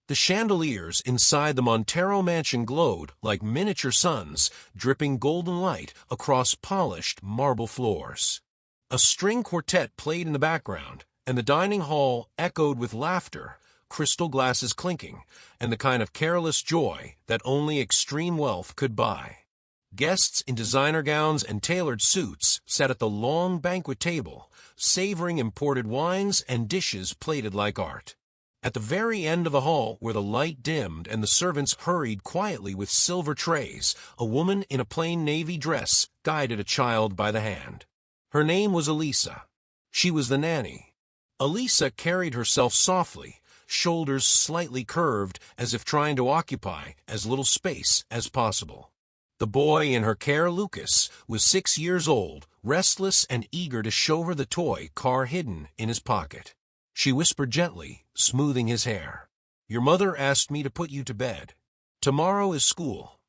The chandeliers inside the Montero mansion glowed like miniature suns, dripping golden light across polished marble floors. A string quartet played in the background, and the dining hall echoed with laughter, crystal glasses clinking, and the kind of careless joy that only extreme wealth could buy. Guests in designer gowns and tailored suits sat at the long banquet table, savoring imported wines and dishes plated like art. At the very end of the hall, where the light dimmed and the servants hurried quietly with silver trays, a woman in a plain navy dress guided a child by the hand. Her name was Elisa. She was the nanny. Elisa carried herself softly, shoulders slightly curved as if trying to occupy as little space as possible. The boy in her care, Lucas, was 6 years old, restless and eager to show her the toy car hidden in his pocket. She whispered gently, smoothing his hair, "Your mother asked me to put you to bed. Tomorrow is school."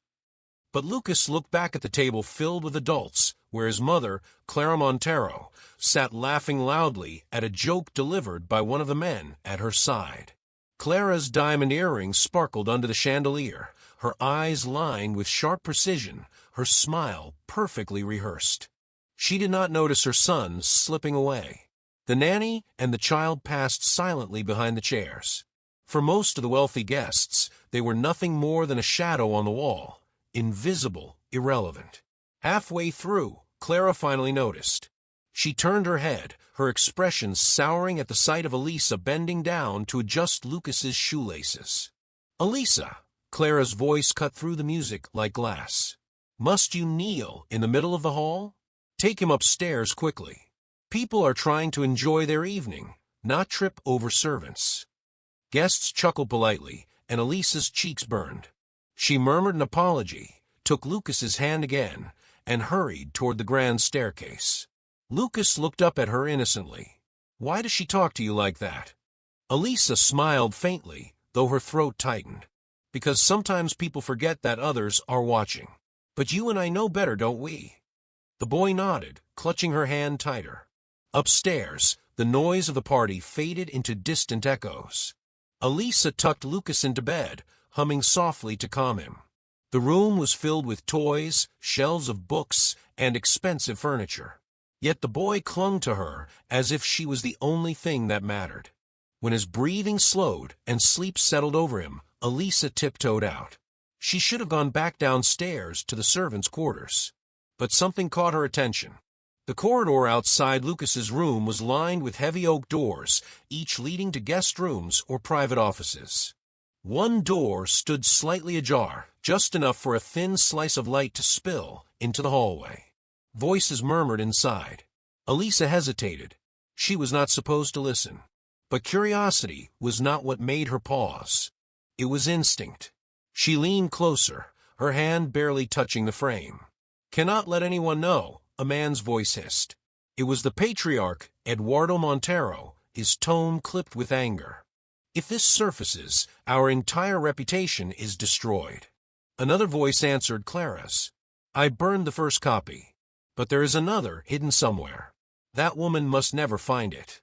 But Lucas looked back at the table filled with adults, where his mother, Clara Montero, sat laughing loudly at a joke delivered by one of the men at her side. Clara's diamond earrings sparkled under the chandelier, her eyes lined with sharp precision, her smile perfectly rehearsed. She did not notice her son slipping away. The nanny and the child passed silently behind the chairs. For most of the wealthy guests, they were nothing more than a shadow on the wall, invisible, irrelevant. Halfway through, Clara finally noticed. She turned her head, her expression souring at the sight of Elisa bending down to adjust Lucas's shoelaces. "Elisa," Clara's voice cut through the music like glass. "Must you kneel in the middle of the hall? Take him upstairs quickly. People are trying to enjoy their evening, not trip over servants." Guests chuckled politely, and Elisa's cheeks burned. She murmured an apology, took Lucas's hand again, and hurried toward the grand staircase. Lucas looked up at her innocently. "Why does she talk to you like that?" Elisa smiled faintly, though her throat tightened. "Because sometimes people forget that others are watching. But you and I know better, don't we?" The boy nodded, clutching her hand tighter. Upstairs, the noise of the party faded into distant echoes. Elisa tucked Lucas into bed, humming softly to calm him. The room was filled with toys, shelves of books, and expensive furniture. Yet the boy clung to her as if she was the only thing that mattered. When his breathing slowed and sleep settled over him, Elisa tiptoed out. She should have gone back downstairs to the servants' quarters. But something caught her attention. The corridor outside Lucas's room was lined with heavy oak doors, each leading to guest rooms or private offices. One door stood slightly ajar, just enough for a thin slice of light to spill into the hallway. Voices murmured inside. Elisa hesitated. She was not supposed to listen. But curiosity was not what made her pause. It was instinct. She leaned closer, her hand barely touching the frame. "Cannot let anyone know," a man's voice hissed. It was the patriarch, Eduardo Montero, his tone clipped with anger. "If this surfaces, our entire reputation is destroyed." Another voice answered Clara's. "I burned the first copy. But there is another hidden somewhere. That woman must never find it."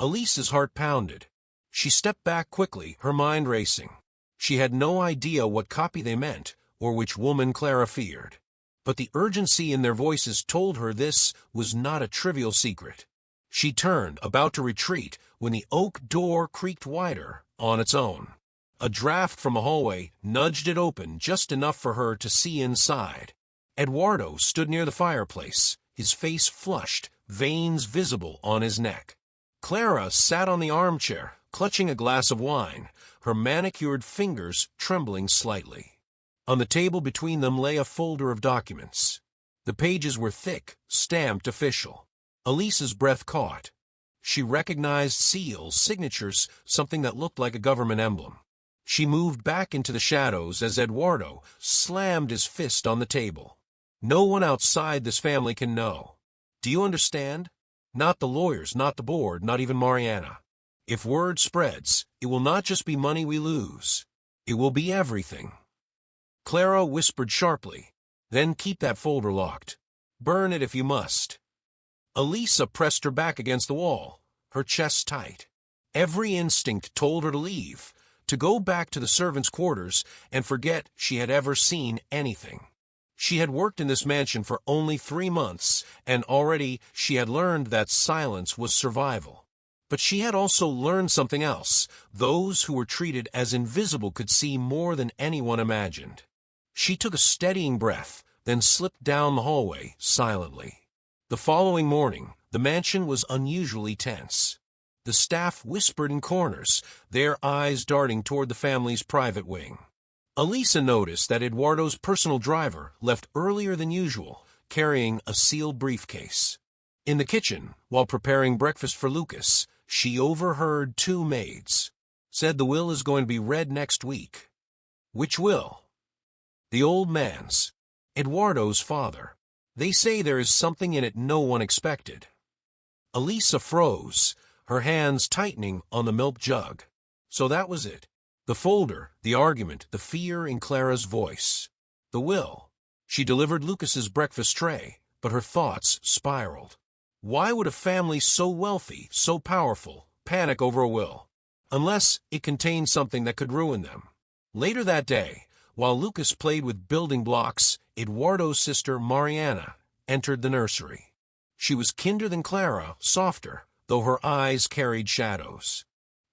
Elisa's heart pounded. She stepped back quickly, her mind racing. She had no idea what copy they meant, or which woman Clara feared. But the urgency in their voices told her this was not a trivial secret. She turned, about to retreat, when the oak door creaked wider on its own. A draft from a hallway nudged it open just enough for her to see inside. Eduardo stood near the fireplace, his face flushed, veins visible on his neck. Clara sat on the armchair, clutching a glass of wine, her manicured fingers trembling slightly. On the table between them lay a folder of documents. The pages were thick, stamped official. Elisa's breath caught. She recognized seals, signatures, something that looked like a government emblem. She moved back into the shadows as Eduardo slammed his fist on the table. "No one outside this family can know. Do you understand? Not the lawyers, not the board, not even Mariana. If word spreads, it will not just be money we lose. It will be everything." Clara whispered sharply, "Then keep that folder locked. Burn it if you must." Elisa pressed her back against the wall, her chest tight. Every instinct told her to leave, to go back to the servants' quarters and forget she had ever seen anything. She had worked in this mansion for only 3 months, and already she had learned that silence was survival. But she had also learned something else. Those who were treated as invisible could see more than anyone imagined. She took a steadying breath, then slipped down the hallway silently. The following morning, the mansion was unusually tense. The staff whispered in corners, their eyes darting toward the family's private wing. Elisa noticed that Eduardo's personal driver left earlier than usual, carrying a sealed briefcase. In the kitchen, while preparing breakfast for Lucas, she overheard 2 maids. Said the will is going to be read next week. Which will? The old man's. Eduardo's father. They say there is something in it no one expected. Elisa froze, her hands tightening on the milk jug. So that was it. The folder, the argument, the fear in Clara's voice. The will. She delivered Lucas's breakfast tray, but her thoughts spiraled. Why would a family so wealthy, so powerful, panic over a will? Unless it contained something that could ruin them. Later that day, while Lucas played with building blocks, Eduardo's sister Mariana entered the nursery. She was kinder than Clara, softer, though her eyes carried shadows.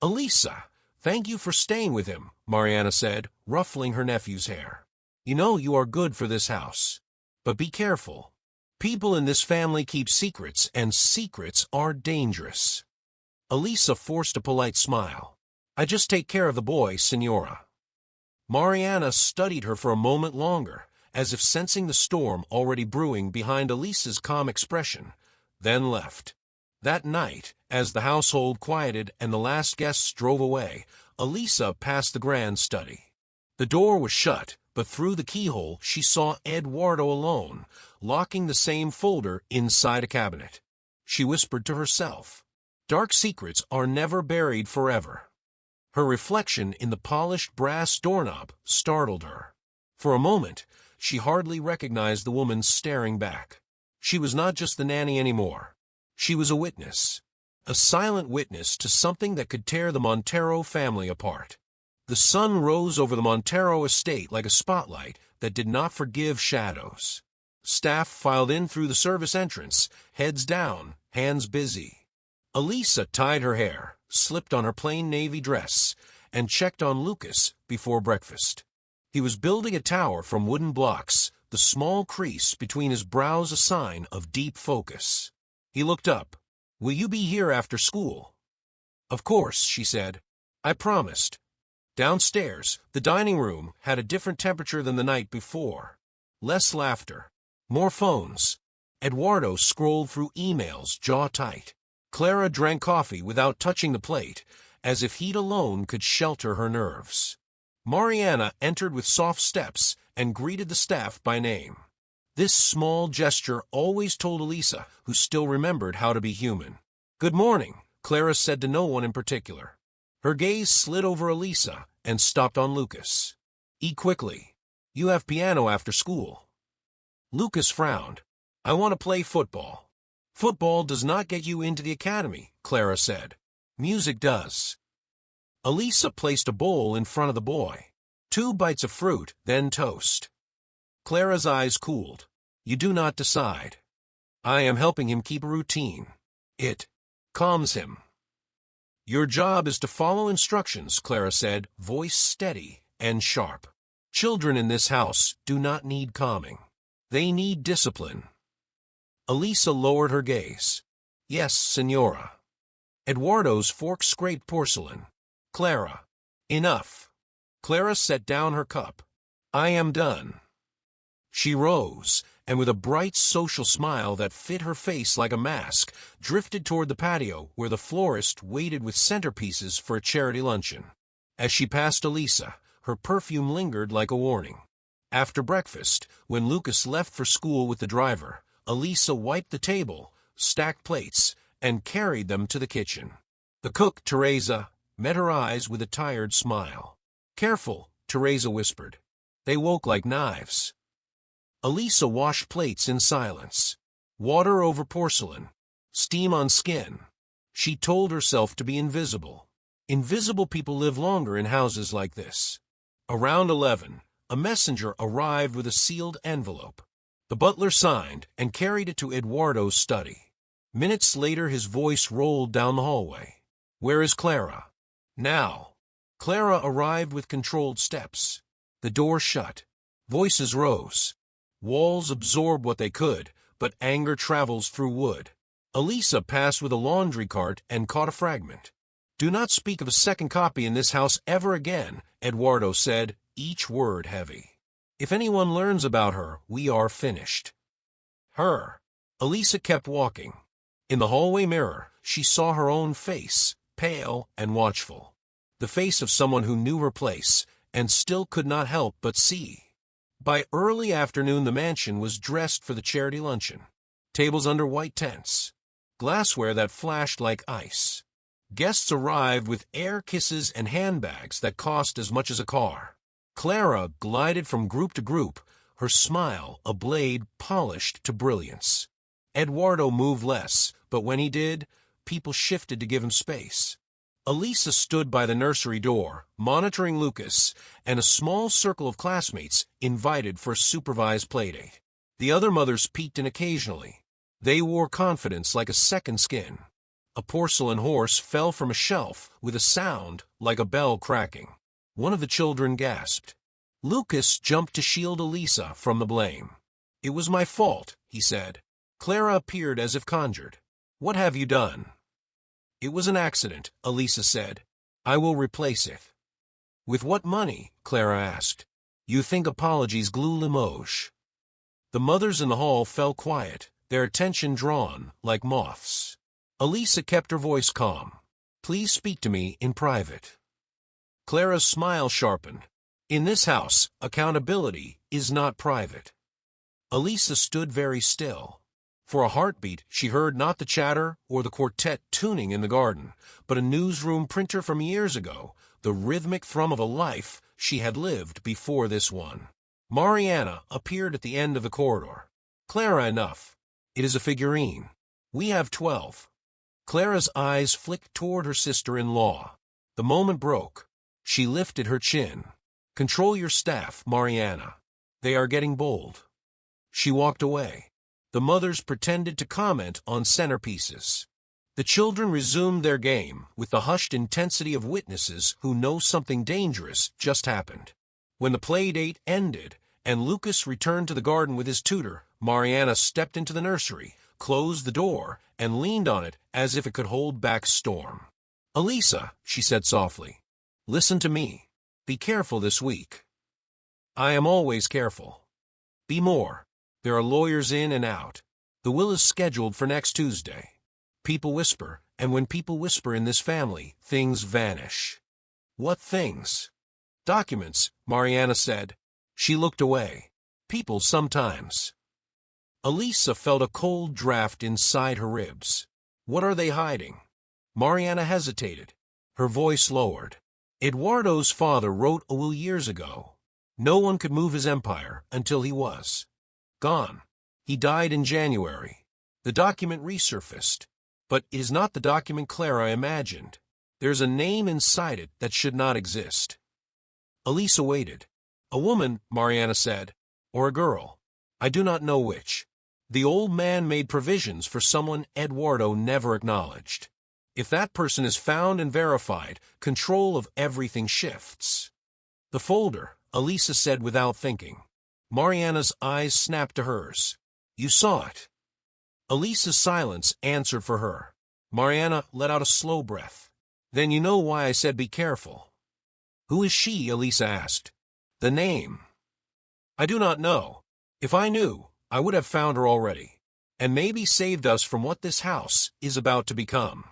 Elisa, thank you for staying with him, Mariana said, ruffling her nephew's hair. You know you are good for this house. But be careful. People in this family keep secrets, and secrets are dangerous. Elisa forced a polite smile. I just take care of the boy, Senora. Mariana studied her for a moment longer, as if sensing the storm already brewing behind Elisa's calm expression, then left. That night, as the household quieted and the last guests drove away, Elisa passed the grand study. The door was shut, but through the keyhole she saw Eduardo alone, locking the same folder inside a cabinet. She whispered to herself, dark secrets are never buried forever. Her reflection in the polished brass doorknob startled her. For a moment, she hardly recognized the woman staring back. She was not just the nanny anymore. She was a witness. A silent witness to something that could tear the Montero family apart. The sun rose over the Montero estate like a spotlight that did not forgive shadows. Staff filed in through the service entrance, heads down, hands busy. Elisa tied her hair, slipped on her plain navy dress, and checked on Lucas before breakfast. He was building a tower from wooden blocks, the small crease between his brows a sign of deep focus. He looked up. Will you be here after school? Of course, she said. I promised. Downstairs, the dining room had a different temperature than the night before. Less laughter. More phones. Eduardo scrolled through emails, jaw tight. Clara drank coffee without touching the plate, as if heat alone could shelter her nerves. Mariana entered with soft steps and greeted the staff by name. This small gesture always told Elisa, who still remembered how to be human. Good morning, Clara said to no one in particular. Her gaze slid over Elisa and stopped on Lucas. Eat quickly. You have piano after school. Lucas frowned. I want to play football. Football does not get you into the academy, Clara said. Music does. Elisa placed a bowl in front of the boy. 2 bites of fruit, then toast. Clara's eyes cooled. You do not decide. I am helping him keep a routine. It calms him. Your job is to follow instructions, Clara said, voice steady and sharp. Children in this house do not need calming. They need discipline. Elisa lowered her gaze. Yes, Senora. Eduardo's fork scraped porcelain. Clara. Enough. Clara set down her cup. I am done. She rose, and with a bright social smile that fit her face like a mask, drifted toward the patio where the florist waited with centerpieces for a charity luncheon. As she passed Elisa, her perfume lingered like a warning. After breakfast, when Lucas left for school with the driver, Elisa wiped the table, stacked plates, and carried them to the kitchen. The cook, Teresa, met her eyes with a tired smile. Careful, Teresa whispered. They woke like knives. Elisa washed plates in silence. Water over porcelain. Steam on skin. She told herself to be invisible. Invisible people live longer in houses like this. Around 11, a messenger arrived with a sealed envelope. The butler signed and carried it to Eduardo's study. Minutes later, his voice rolled down the hallway. "Where is Clara?" "Now." Clara arrived with controlled steps. The door shut. Voices rose. Walls absorbed what they could, but anger travels through wood. Elisa passed with a laundry cart and caught a fragment. "Do not speak of a second copy in this house ever again," Eduardo said, each word heavy. "If anyone learns about her, we are finished." Her. Elisa kept walking. In the hallway mirror, she saw her own face, pale and watchful. The face of someone who knew her place, and still could not help but see. By early afternoon, the mansion was dressed for the charity luncheon. Tables under white tents. Glassware that flashed like ice. Guests arrived with air kisses and handbags that cost as much as a car. Clara glided from group to group, her smile a blade polished to brilliance. Eduardo moved less, but when he did, people shifted to give him space. Elisa stood by the nursery door, monitoring Lucas, and a small circle of classmates invited for a supervised playdate. The other mothers peeked in occasionally. They wore confidence like a second skin. A porcelain horse fell from a shelf with a sound like a bell cracking. One of the children gasped. Lucas jumped to shield Elisa from the blame. "It was my fault," he said. Clara appeared as if conjured. "What have you done?" "It was an accident," Elisa said. "I will replace it." "With what money?" Clara asked. "You think apologies glue Limoges." The mothers in the hall fell quiet, their attention drawn like moths. Elisa kept her voice calm. "Please speak to me in private." Clara's smile sharpened. "In this house, accountability is not private." Elisa stood very still. For a heartbeat, she heard not the chatter or the quartet tuning in the garden, but a newsroom printer from years ago, the rhythmic thrum of a life she had lived before this one. Mariana appeared at the end of the corridor. "Clara, enough. It is a figurine. We have 12. Clara's eyes flicked toward her sister-in-law. The moment broke. She lifted her chin. "Control your staff, Mariana. They are getting bold." She walked away. The mothers pretended to comment on centerpieces. The children resumed their game with the hushed intensity of witnesses who know something dangerous just happened. When the play date ended and Lucas returned to the garden with his tutor, Mariana stepped into the nursery, closed the door, and leaned on it as if it could hold back storm. "Elisa," she said softly, "listen to me. Be careful this week." "I am always careful." "Be more. There are lawyers in and out. The will is scheduled for next Tuesday. People whisper, and when people whisper in this family, things vanish." "What things?" "Documents," Mariana said. She looked away. "People sometimes." Elisa felt a cold draft inside her ribs. "What are they hiding?" Mariana hesitated. Her voice lowered. "Eduardo's father wrote a will years ago. No one could move his empire until he was gone. He died in January. The document resurfaced. But it is not the document Clara imagined. There's a name inside it that should not exist." Elisa waited. "A woman," Mariana said, "or a girl. I do not know which. The old man made provisions for someone Eduardo never acknowledged. If that person is found and verified, control of everything shifts." "The folder," Elisa said without thinking. Mariana's eyes snapped to hers. "You saw it." Elisa's silence answered for her. Mariana let out a slow breath. "Then you know why I said be careful." "Who is she?" Elisa asked. "The name." "I do not know. If I knew, I would have found her already, and maybe saved us from what this house is about to become."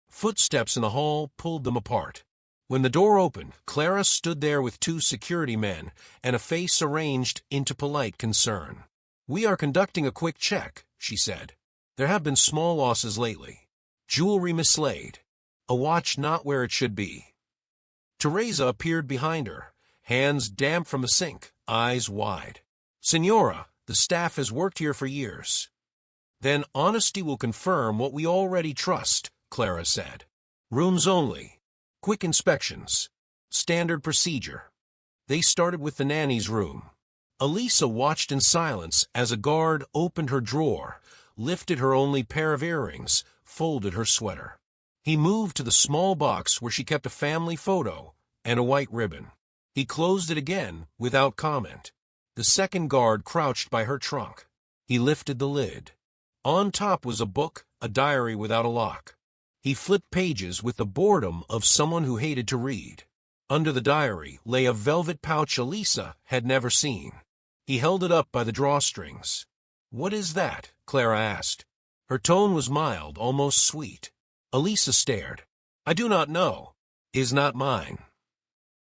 Footsteps in the hall pulled them apart. When the door opened, Clara stood there with 2 security men and a face arranged into polite concern. "We are conducting a quick check," she said. "There have been small losses lately. Jewelry mislaid. A watch not where it should be." Teresa appeared behind her, hands damp from a sink, eyes wide. "Senora, the staff has worked here for years." "Then honesty will confirm what we already trust," Clara said. "Rooms only. Quick inspections. Standard procedure. They started with the nanny's room. Elisa watched in silence as a guard opened her drawer, lifted her only pair of earrings, folded her sweater. He moved to the small box where she kept a family photo and a white ribbon. He closed it again without comment. The second guard crouched by her trunk. He lifted the lid. On top was a book, a diary without a lock. He flipped pages with the boredom of someone who hated to read. Under the diary lay a velvet pouch Elisa had never seen. He held it up by the drawstrings. "What is that?" Clara asked. Her tone was mild, almost sweet. Elisa stared. "I do not know. Is not mine."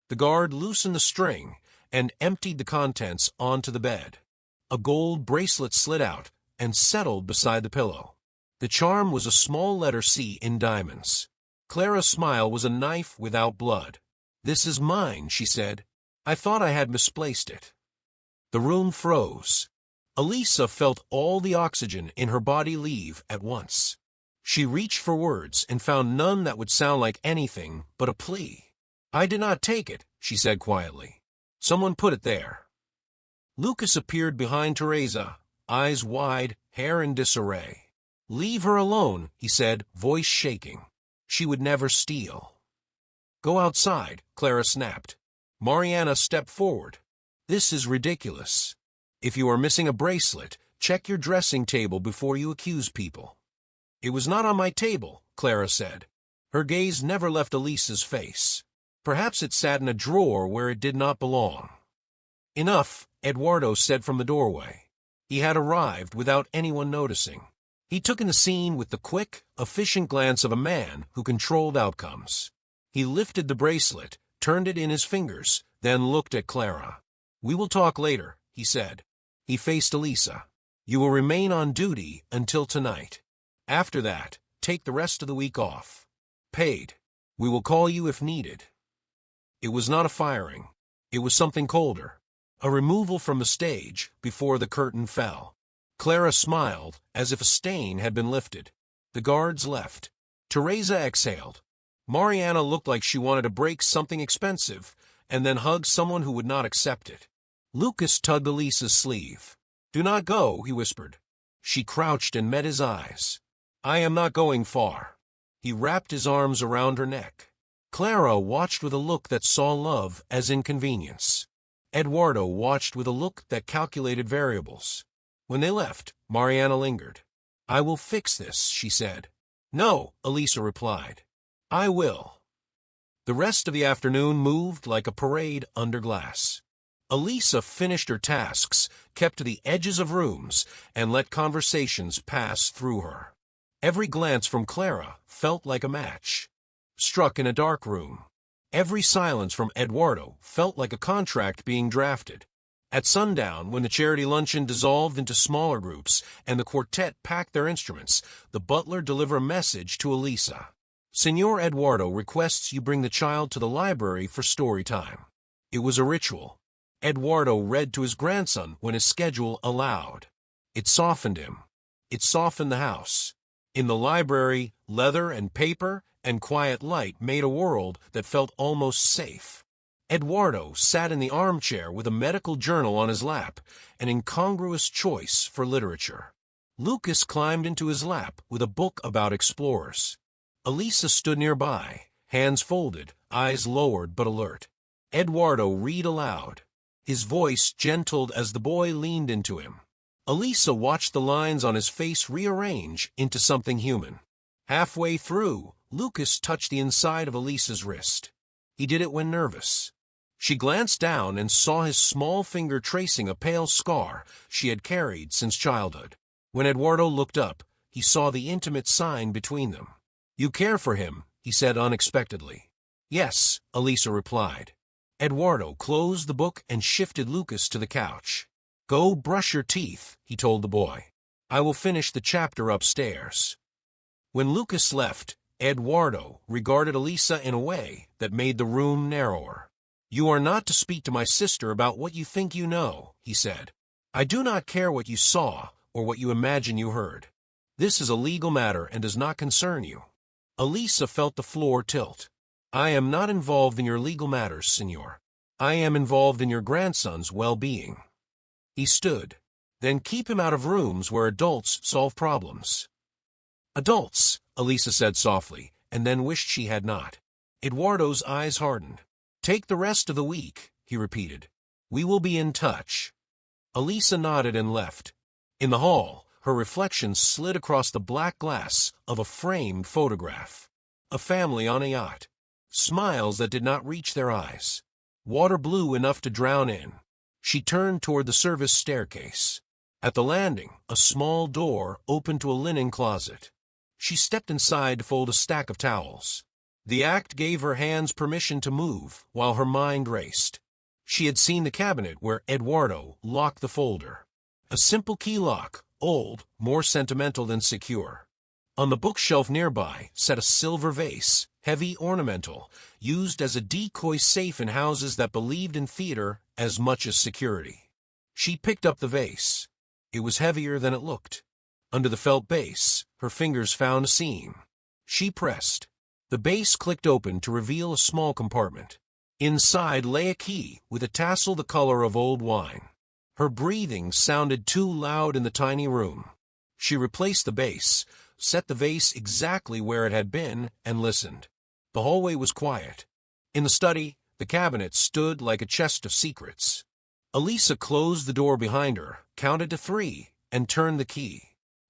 The guard loosened the string and emptied the contents onto the bed. A gold bracelet slid out and settled beside the pillow. The charm was a small letter C in diamonds. Clara's smile was a knife without blood. "This is mine," she said. "I thought I had misplaced it." The room froze. Elisa felt all the oxygen in her body leave at once. She reached for words and found none that would sound like anything but a plea. "I did not take it," she said quietly. "Someone put it there." Lucas appeared behind Teresa, eyes wide, hair in disarray. "Leave her alone," he said, voice shaking. "She would never steal." "Go outside," Clara snapped. Mariana stepped forward. "This is ridiculous. If you are missing a bracelet, check your dressing table before you accuse people." "It was not on my table," Clara said. Her gaze never left Elisa's face. "Perhaps it sat in a drawer where it did not belong." "Enough," Eduardo said from the doorway. He had arrived without anyone noticing. He took in the scene with the quick, efficient glance of a man who controlled outcomes. He lifted the bracelet, turned it in his fingers, then looked at Clara. "We will talk later," he said. He faced Elisa. "You will remain on duty until tonight. After that, take the rest of the week off. Paid. We will call you if needed." It was not a firing. It was something colder. A removal from the stage before the curtain fell. Clara smiled as if a stain had been lifted. The guards left. Teresa exhaled. Mariana looked like she wanted to break something expensive and then hug someone who would not accept it. Lucas tugged Elisa's sleeve. "Do not go," he whispered. She crouched and met his eyes. "I am not going far." He wrapped his arms around her neck. Clara watched with a look that saw love as inconvenience. Eduardo watched with a look that calculated variables. When they left, Mariana lingered. "I will fix this," she said. "No," Elisa replied. "I will." The rest of the afternoon moved like a parade under glass. Elisa finished her tasks, kept to the edges of rooms, and let conversations pass through her. Every glance from Clara felt like a match, struck in a dark room. Every silence from Eduardo felt like a contract being drafted. At sundown, when the charity luncheon dissolved into smaller groups and the quartet packed their instruments, the butler delivered a message to Elisa. "Senor Eduardo requests you bring the child to the library for story time." It was a ritual. Eduardo read to his grandson when his schedule allowed. It softened him. It softened the house. In the library, leather and paper and quiet light made a world that felt almost safe. Eduardo sat in the armchair with a medical journal on his lap, an incongruous choice for literature. Lucas climbed into his lap with a book about explorers. Elisa stood nearby, hands folded, eyes lowered but alert. Eduardo read aloud. His voice gentled as the boy leaned into him. Elisa watched the lines on his face rearrange into something human. Halfway through, Lucas touched the inside of Elisa's wrist. He did it when nervous. She glanced down and saw his small finger tracing a pale scar she had carried since childhood. When Eduardo looked up, he saw the intimate sign between them. "You care for him," he said unexpectedly. "Yes," Elisa replied. Eduardo closed the book and shifted Lucas to the couch. "Go brush your teeth," he told the boy. "I will finish the chapter upstairs." When Lucas left, Eduardo regarded Elisa in a way that made the room narrower. "You are not to speak to my sister about what you think you know," he said. "I do not care what you saw or what you imagine you heard. This is a legal matter and does not concern you." Elisa felt the floor tilt. I am not involved in your legal matters, senor. I am involved in your grandson's well-being. He stood. Then keep him out of rooms where adults solve problems. Adults, Elisa said softly, and then wished she had not. Eduardo's eyes hardened. Take the rest of the week, he repeated. We will be in touch. Elisa nodded and left. In the hall, her reflection slid across the black glass of a framed photograph. A family on a yacht. Smiles that did not reach their eyes. Water blue enough to drown in. She turned toward the service staircase. At the landing, a small door opened to a linen closet. She stepped inside to fold a stack of towels. The act gave her hands permission to move while her mind raced. She had seen the cabinet where Eduardo locked the folder. A simple key lock, old, more sentimental than secure. On the bookshelf nearby sat a silver vase, heavy ornamental, used as a decoy safe in houses that believed in theater as much as security. She picked up the vase. It was heavier than it looked. Under the felt base, her fingers found a seam. She pressed. The base clicked open to reveal a small compartment. Inside lay a key with a tassel the color of old wine. Her breathing sounded too loud in the tiny room. She replaced the base, set the vase exactly where it had been, and listened. The hallway was quiet. In the study, the cabinet stood like a chest of secrets. Elisa closed the door behind her, counted to 3, and turned the key.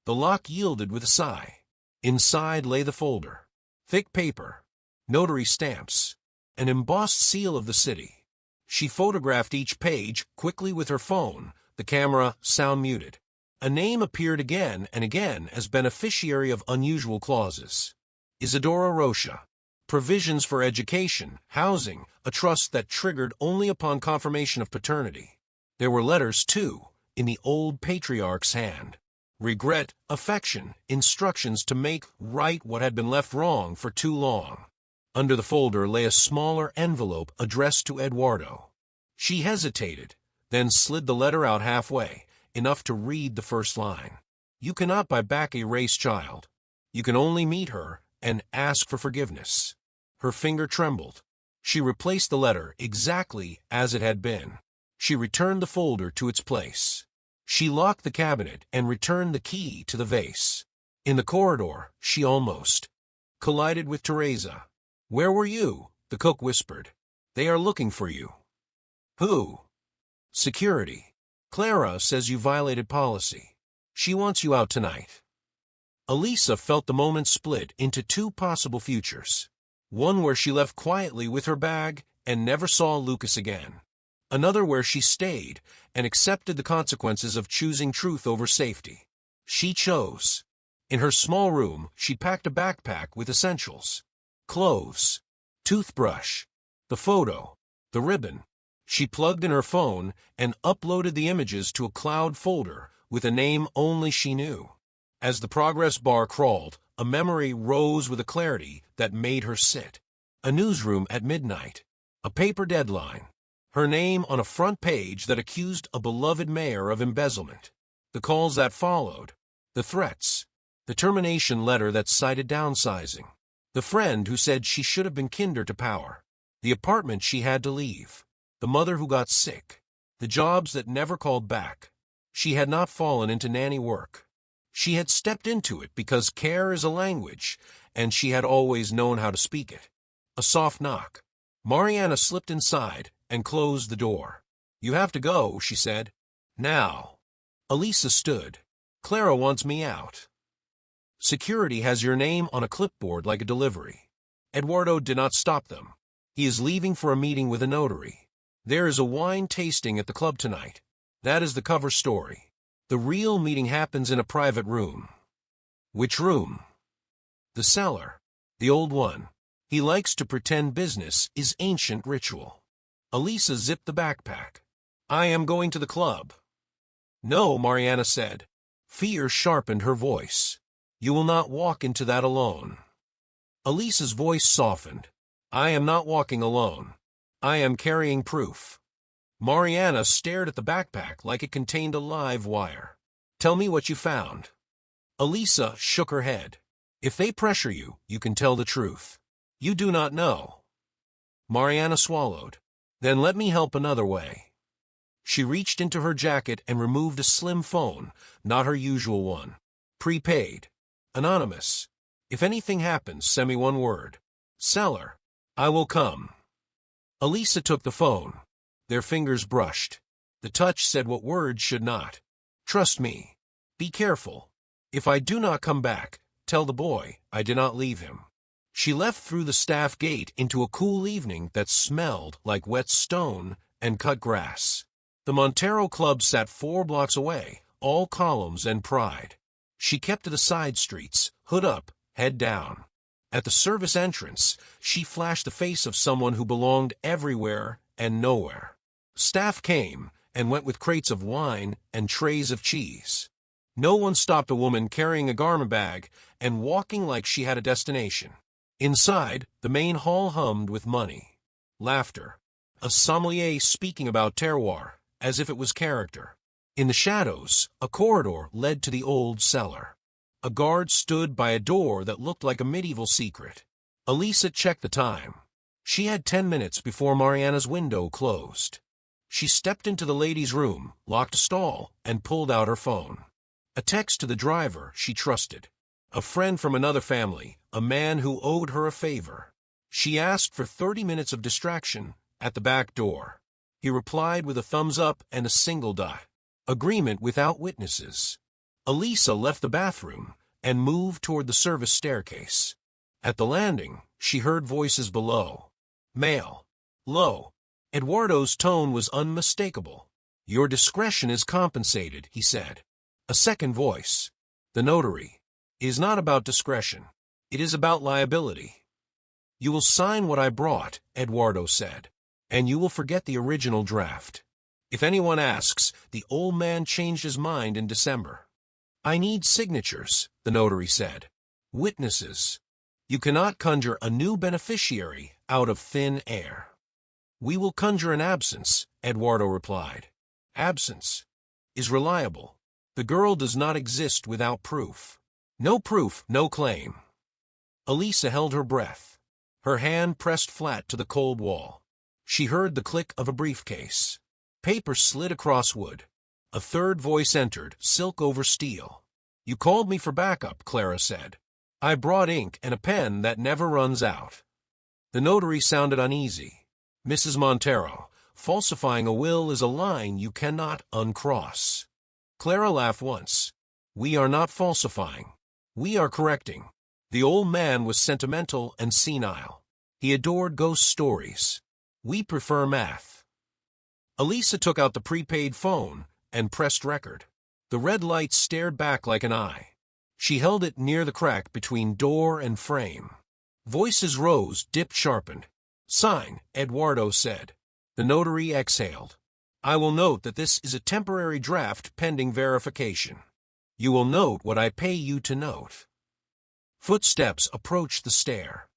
The lock yielded with a sigh. Inside lay the folder. Thick paper, notary stamps, an embossed seal of the city. She photographed each page quickly with her phone, the camera sound muted. A name appeared again and again as beneficiary of unusual clauses. Isadora Rocha. Provisions for education, housing, a trust that triggered only upon confirmation of paternity. There were letters, too, in the old patriarch's hand. Regret, affection, instructions to make right what had been left wrong for too long. Under the folder lay a smaller envelope addressed to Eduardo. She hesitated, then slid the letter out halfway, enough to read the first line. You cannot buy back a raised child. You can only meet her and ask for forgiveness. Her finger trembled. She replaced the letter exactly as it had been. She returned the folder to its place. She locked the cabinet and returned the key to the vase. In the corridor, she almost collided with Teresa. Where were you? The cook whispered. They are looking for you. Who? Security. Clara says you violated policy. She wants you out tonight. Elisa felt the moment split into 2 possible futures. One where she left quietly with her bag and never saw Lucas again. Another where she stayed and accepted the consequences of choosing truth over safety. She chose. In her small room, she packed a backpack with essentials. Clothes, toothbrush, the photo, the ribbon. She plugged in her phone and uploaded the images to a cloud folder with a name only she knew. As the progress bar crawled, a memory rose with a clarity that made her sit. A newsroom at midnight. A paper deadline. Her name on a front page that accused a beloved mayor of embezzlement. The calls that followed. The threats. The termination letter that cited downsizing. The friend who said she should have been kinder to power. The apartment she had to leave. The mother who got sick. The jobs that never called back. She had not fallen into nanny work. She had stepped into it because care is a language, and she had always known how to speak it. A soft knock. Mariana slipped inside and closed the door. You have to go, she said. Now. Elisa stood. Clara wants me out. Security has your name on a clipboard like a delivery. Eduardo did not stop them. He is leaving for a meeting with a notary. There is a wine tasting at the club tonight. That is the cover story. The real meeting happens in a private room. Which room? The cellar. The old one. He likes to pretend business is ancient ritual. Elisa zipped the backpack. I am going to the club. No, Mariana said. Fear sharpened her voice. You will not walk into that alone. Elisa's voice softened. I am not walking alone. I am carrying proof. Mariana stared at the backpack like it contained a live wire. Tell me what you found. Elisa shook her head. If they pressure you, you can tell the truth. You do not know. Mariana swallowed. Then let me help another way. She reached into her jacket and removed a slim phone, not her usual one. Prepaid. Anonymous. If anything happens, send me one word. Seller. I will come. Elisa took the phone. Their fingers brushed. The touch said what words should not. Trust me. Be careful. If I do not come back, tell the boy I did not leave him. She left through the staff gate into a cool evening that smelled like wet stone and cut grass. The Montero Club sat 4 blocks away, all columns and pride. She kept to the side streets, hood up, head down. At the service entrance, she flashed the face of someone who belonged everywhere and nowhere. Staff came and went with crates of wine and trays of cheese. No one stopped a woman carrying a garment bag and walking like she had a destination. Inside, the main hall hummed with money. Laughter. A sommelier speaking about terroir, as if it was character. In the shadows, a corridor led to the old cellar. A guard stood by a door that looked like a medieval secret. Elisa checked the time. She had 10 minutes before Mariana's window closed. She stepped into the ladies' room, locked a stall, and pulled out her phone. A text to the driver she trusted. A friend from another family, a man who owed her a favor. She asked for 30 minutes of distraction at the back door. He replied with a thumbs up and a single dot. Agreement without witnesses. Elisa left the bathroom and moved toward the service staircase. At the landing, she heard voices below. Male. Low. Eduardo's tone was unmistakable. Your discretion is compensated, he said. A second voice. The notary. It is not about discretion. It is about liability. You will sign what I brought, Eduardo said, and you will forget the original draft. If anyone asks, the old man changed his mind in December. I need signatures, the notary said. Witnesses. You cannot conjure a new beneficiary out of thin air. We will conjure an absence, Eduardo replied. Absence is reliable. The girl does not exist without proof. No proof, no claim. Elisa held her breath. Her hand pressed flat to the cold wall. She heard the click of a briefcase. Paper slid across wood. A third voice entered, silk over steel. You called me for backup, Clara said. I brought ink and a pen that never runs out. The notary sounded uneasy. Mrs. Montero, falsifying a will is a line you cannot uncross. Clara laughed once. We are not falsifying. We are correcting. The old man was sentimental and senile. He adored ghost stories. We prefer math. Elisa took out the prepaid phone and pressed record. The red light stared back like an eye. She held it near the crack between door and frame. Voices rose, dipped, sharpened. Sign, Eduardo said. The notary exhaled. I will note that this is a temporary draft pending verification. You will note what I pay you to note. Footsteps approached the stair.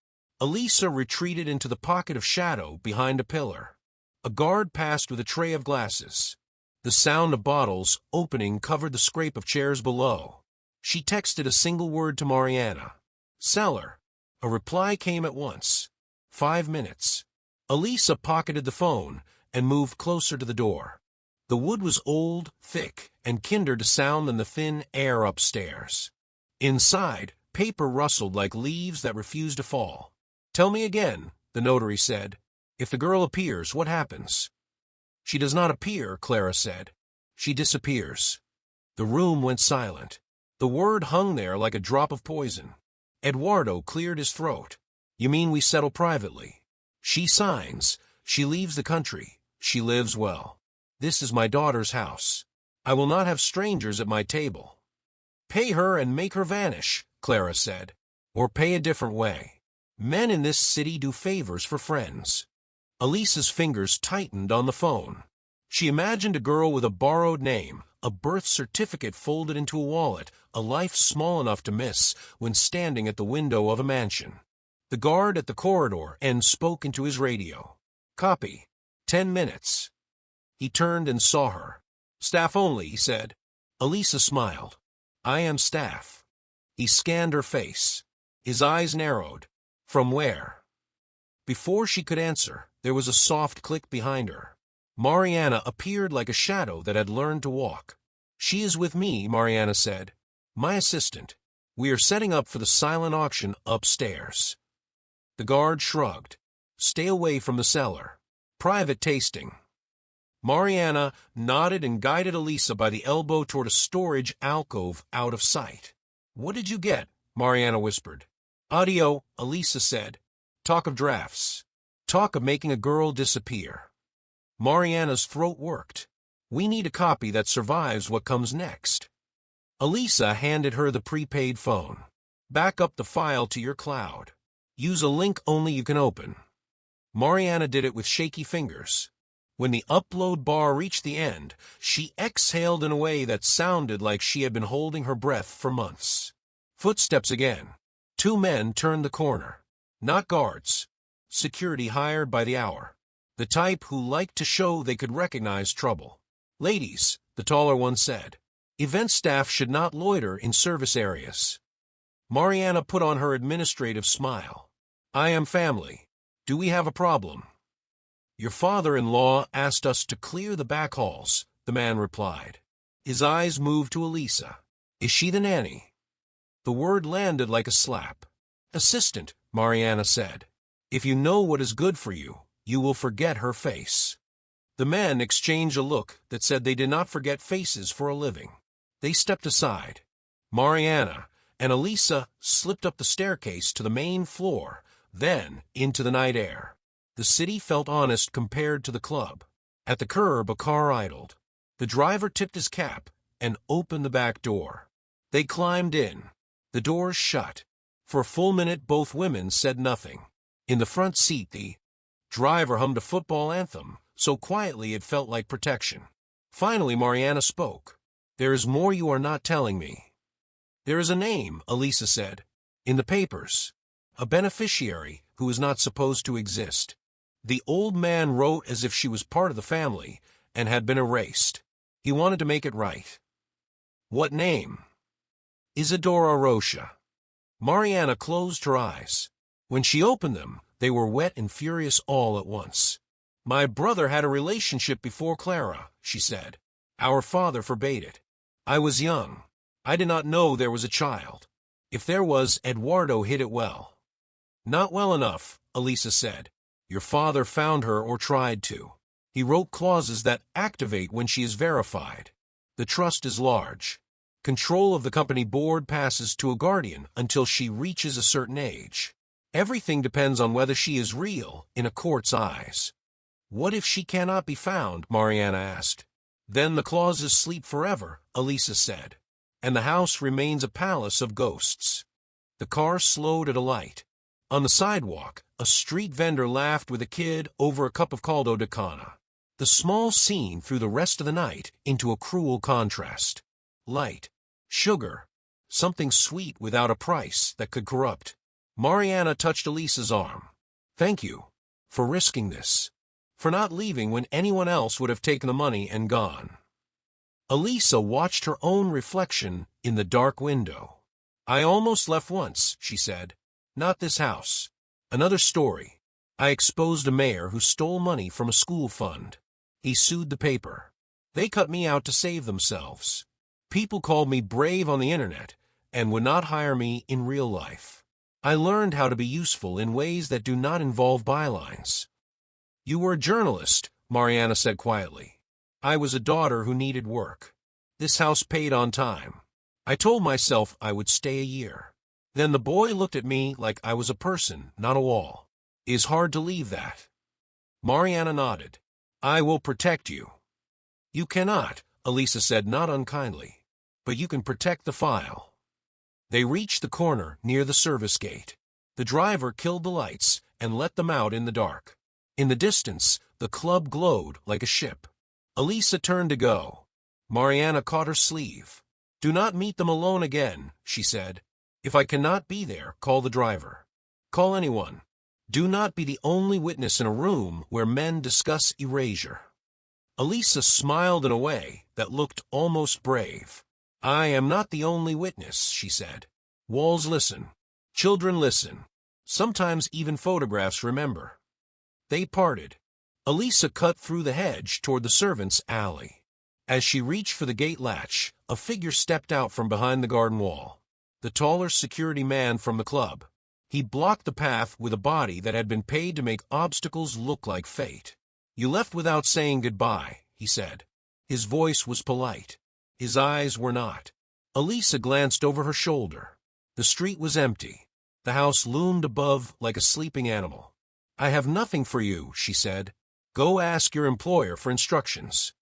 Elisa retreated into the pocket of shadow behind a pillar. A guard passed with a tray of glasses. The sound of bottles opening covered the scrape of chairs below. She texted a single word to Mariana. Seller. A reply came at once. 5 minutes. Elisa pocketed the phone and moved closer to the door. The wood was old, thick, and kinder to sound than the thin air upstairs. Inside, paper rustled like leaves that refused to fall. Tell me again, the notary said. If the girl appears, what happens? She does not appear, Clara said. She disappears. The room went silent. The word hung there like a drop of poison. Eduardo cleared his throat. You mean we settle privately? She signs. She leaves the country. She lives well. This is my daughter's house. I will not have strangers at my table. Pay her and make her vanish, Clara said. Or pay a different way. Men in this city do favors for friends. Elisa's fingers tightened on the phone. She imagined a girl with a borrowed name, a birth certificate folded into a wallet, a life small enough to miss when standing at the window of a mansion. The guard at the corridor end spoke into his radio. Copy. 10 minutes. He turned and saw her. Staff only, he said. Elisa smiled. I am staff. He scanned her face. His eyes narrowed. From where? Before she could answer, there was a soft click behind her. Mariana appeared like a shadow that had learned to walk. "She is with me," Mariana said. "My assistant. We are setting up for the silent auction upstairs." The guard shrugged. "Stay away from the cellar. Private tasting." Mariana nodded and guided Elisa by the elbow toward a storage alcove out of sight. "What did you get?" Mariana whispered. "Audio," Elisa said. "Talk of drafts. Talk of making a girl disappear." Mariana's throat worked. "We need a copy that survives what comes next." Elisa handed her the prepaid phone. "Back up the file to your cloud. Use a link only you can open." Mariana did it with shaky fingers. When the upload bar reached the end, she exhaled in a way that sounded like she had been holding her breath for months. Footsteps again. 2 men turned the corner. Not guards. Security hired by the hour. The type who liked to show they could recognize trouble. "Ladies," the taller one said. "Event staff should not loiter in service areas." Mariana put on her administrative smile. "I am family. Do we have a problem?" "Your father-in-law asked us to clear the back halls," the man replied. His eyes moved to Elisa. "Is she the nanny?" The word landed like a slap. "Assistant," Mariana said. "If you know what is good for you, you will forget her face." The men exchanged a look that said they did not forget faces for a living. They stepped aside. Mariana and Elisa slipped up the staircase to the main floor, then into the night air. The city felt honest compared to the club. At the curb, a car idled. The driver tipped his cap and opened the back door. They climbed in. The doors shut. For a full minute, both women said nothing. In the front seat, the driver hummed a football anthem, so quietly it felt like protection. Finally, Mariana spoke. "There is more you are not telling me." "There is a name," Elisa said. "In the papers. A beneficiary who is not supposed to exist." The old man wrote as if she was part of the family and had been erased. He wanted to make it right. "What name?" "Isadora Rocha." Mariana closed her eyes. When she opened them, they were wet and furious all at once. "My brother had a relationship before Clara," she said. "Our father forbade it. I was young. I did not know there was a child. If there was, Eduardo hid it well." "Not well enough," Elisa said. "Your father found her or tried to. He wrote clauses that activate when she is verified. The trust is large. Control of the company board passes to a guardian until she reaches a certain age. Everything depends on whether she is real in a court's eyes." "What if she cannot be found?" Mariana asked. "Then the clauses sleep forever," Elisa said, "and the house remains a palace of ghosts." The car slowed at a light. On the sidewalk, a street vendor laughed with a kid over a cup of caldo de cana. The small scene threw the rest of the night into a cruel contrast. Light, sugar, something sweet without a price that could corrupt. Mariana touched Elisa's arm. "Thank you for risking this, for not leaving when anyone else would have taken the money and gone." Elisa watched her own reflection in the dark window. "I almost left once," she said. "Not this house. Another story. I exposed a mayor who stole money from a school fund. He sued the paper. They cut me out to save themselves. People called me brave on the internet and would not hire me in real life. I learned how to be useful in ways that do not involve bylines." "You were a journalist," Mariana said quietly. "I was a daughter who needed work. This house paid on time. I told myself I would stay a year. Then the boy looked at me like I was a person, not a wall. It is hard to leave that." Mariana nodded. "I will protect you." "You cannot," Elisa said not unkindly, "but you can protect the file." They reached the corner near the service gate. The driver killed the lights and let them out in the dark. In the distance, the club glowed like a ship. Elisa turned to go. Mariana caught her sleeve. "Do not meet them alone again," she said. "If I cannot be there, call the driver. Call anyone. Do not be the only witness in a room where men discuss erasure." Elisa smiled in a way that looked almost brave. "I am not the only witness," she said. "Walls listen. Children listen. Sometimes even photographs remember. They parted. Elisa cut through the hedge toward the servants' alley. As she reached for the gate latch, a figure stepped out from behind the garden wall. The taller security man from the club. He blocked the path with a body that had been paid to make obstacles look like fate. "You left without saying goodbye," he said. His voice was polite. His eyes were not. Elisa glanced over her shoulder. The street was empty. The house loomed above like a sleeping animal. "I have nothing for you," she said. "Go ask your employer for instructions."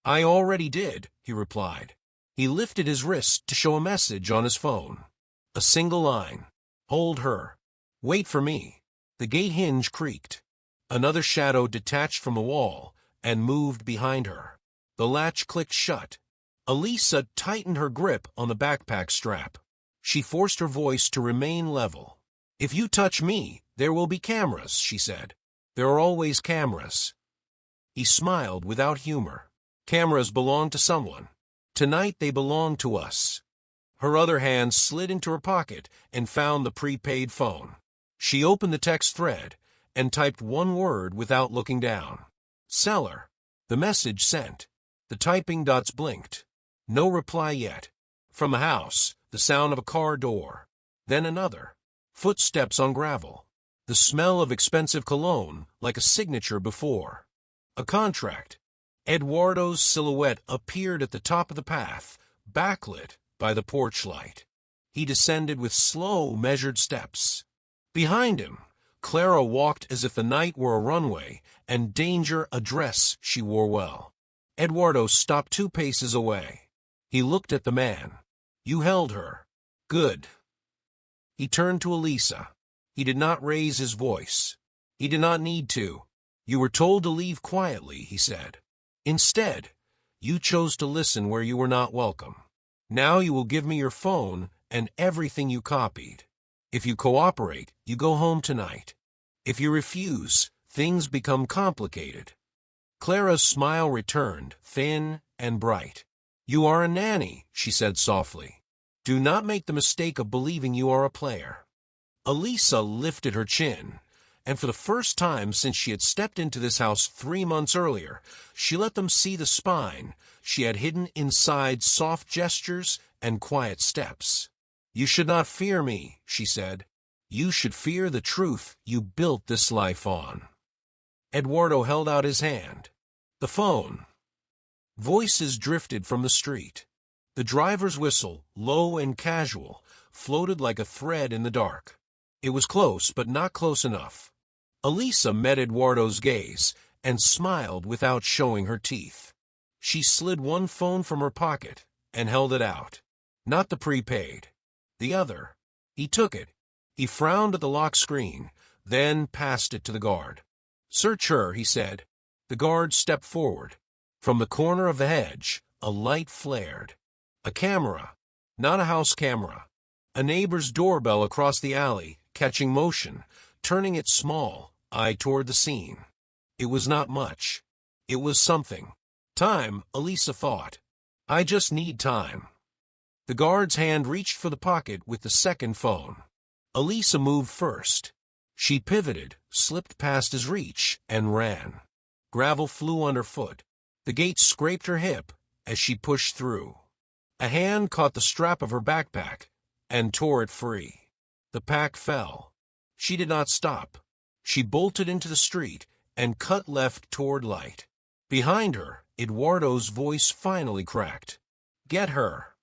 "I already did," he replied. He lifted his wrist to show a message on his phone. A single line. "Hold her. Wait for me." The gate hinge creaked. Another shadow detached from the wall and moved behind her. The latch clicked shut. Elisa tightened her grip on the backpack strap. She forced her voice to remain level. "If you touch me, there will be cameras," she said. "There are always cameras." He smiled without humor. "Cameras belong to someone. Tonight they belong to us." Her other hand slid into her pocket and found the prepaid phone. She opened the text thread and typed one word without looking down. "Seller." The message sent. The typing dots blinked. No reply yet. From the house, the sound of a car door. Then another. Footsteps on gravel. The smell of expensive cologne, like a signature before. A contract. Eduardo's silhouette appeared at the top of the path, backlit by the porch light. He descended with slow, measured steps. Behind him, Clara walked as if the night were a runway, and danger a dress she wore well. Eduardo stopped 2 paces away. He looked at the man. "You held her. Good." He turned to Elisa. He did not raise his voice. He did not need to. "You were told to leave quietly," he said. "Instead, you chose to listen where you were not welcome. Now you will give me your phone and everything you copied. If you cooperate, you go home tonight. If you refuse, things become complicated." Clara's smile returned, thin and bright. "You are a nanny," she said softly. "Do not make the mistake of believing you are a player." Elisa lifted her chin, and for the first time since she had stepped into this house 3 months earlier, she let them see the spine she had hidden inside soft gestures and quiet steps. "You should not fear me," she said. "You should fear the truth you built this life on." Eduardo held out his hand. The phone. Voices drifted from the street. The driver's whistle, low and casual, floated like a thread in the dark. It was close, but not close enough. Elisa met Eduardo's gaze and smiled without showing her teeth. She slid one phone from her pocket and held it out. Not the prepaid. The other. He took it. He frowned at the lock screen, then passed it to the guard. "Search her," he said. The guard stepped forward. From the corner of the hedge, a light flared. A camera. Not a house camera. A neighbor's doorbell across the alley, catching motion, turning its small eye toward the scene. It was not much. It was something. Time, Elisa thought. "I just need time." The guard's hand reached for the pocket with the second phone. Elisa moved first. She pivoted, slipped past his reach, and ran. Gravel flew underfoot. The gate scraped her hip as she pushed through. A hand caught the strap of her backpack and tore it free. The pack fell. She did not stop. She bolted into the street and cut left toward light. Behind her, Eduardo's voice finally cracked. "Get her."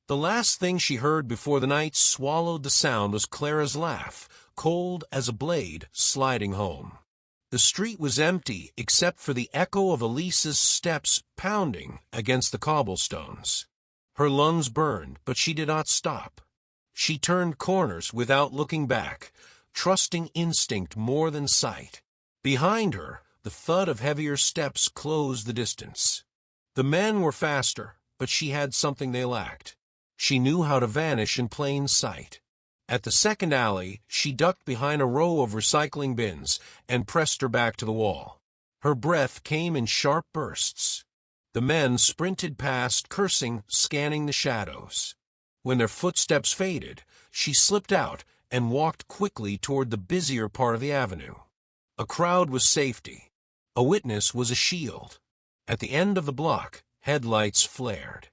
The last thing she heard before the night swallowed the sound was Clara's laugh, cold as a blade, sliding home. The street was empty except for the echo of Elisa's steps pounding against the cobblestones. Her lungs burned, but she did not stop. She turned corners without looking back, trusting instinct more than sight. Behind her, the thud of heavier steps closed the distance. The men were faster, but she had something they lacked. She knew how to vanish in plain sight. At the second alley, she ducked behind a row of recycling bins and pressed her back to the wall. Her breath came in sharp bursts. The men sprinted past, cursing, scanning the shadows. When their footsteps faded, she slipped out and walked quickly toward the busier part of the avenue. A crowd was safety. A witness was a shield. At the end of the block, headlights flared.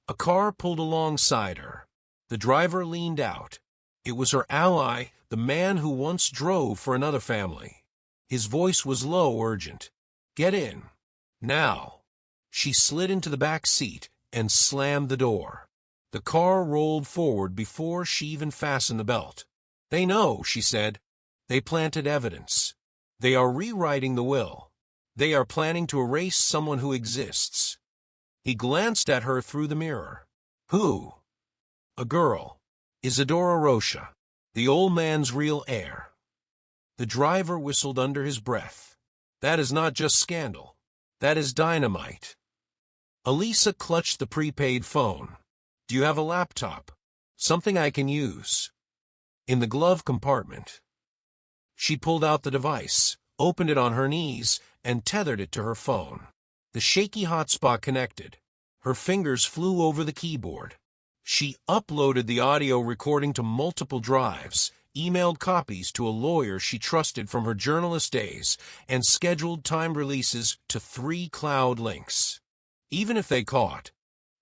A car pulled alongside her. The driver leaned out. It was her ally, the man who once drove for another family. His voice was low, urgent. "Get in. Now." She slid into the back seat and slammed the door. The car rolled forward before she even fastened the belt. "They know," she said. "They planted evidence. They are rewriting the will. They are planning to erase someone who exists." He glanced at her through the mirror. "Who?" "A girl. Isadora Rocha, the old man's real heir." The driver whistled under his breath. "That is not just scandal. That is dynamite." Elisa clutched the prepaid phone. "Do you have a laptop? Something I can use?" "In the glove compartment." She pulled out the device, opened it on her knees, and tethered it to her phone. The shaky hotspot connected. Her fingers flew over the keyboard. She uploaded the audio recording to multiple drives, emailed copies to a lawyer she trusted from her journalist days, and scheduled timed releases to 3 cloud links. Even if they caught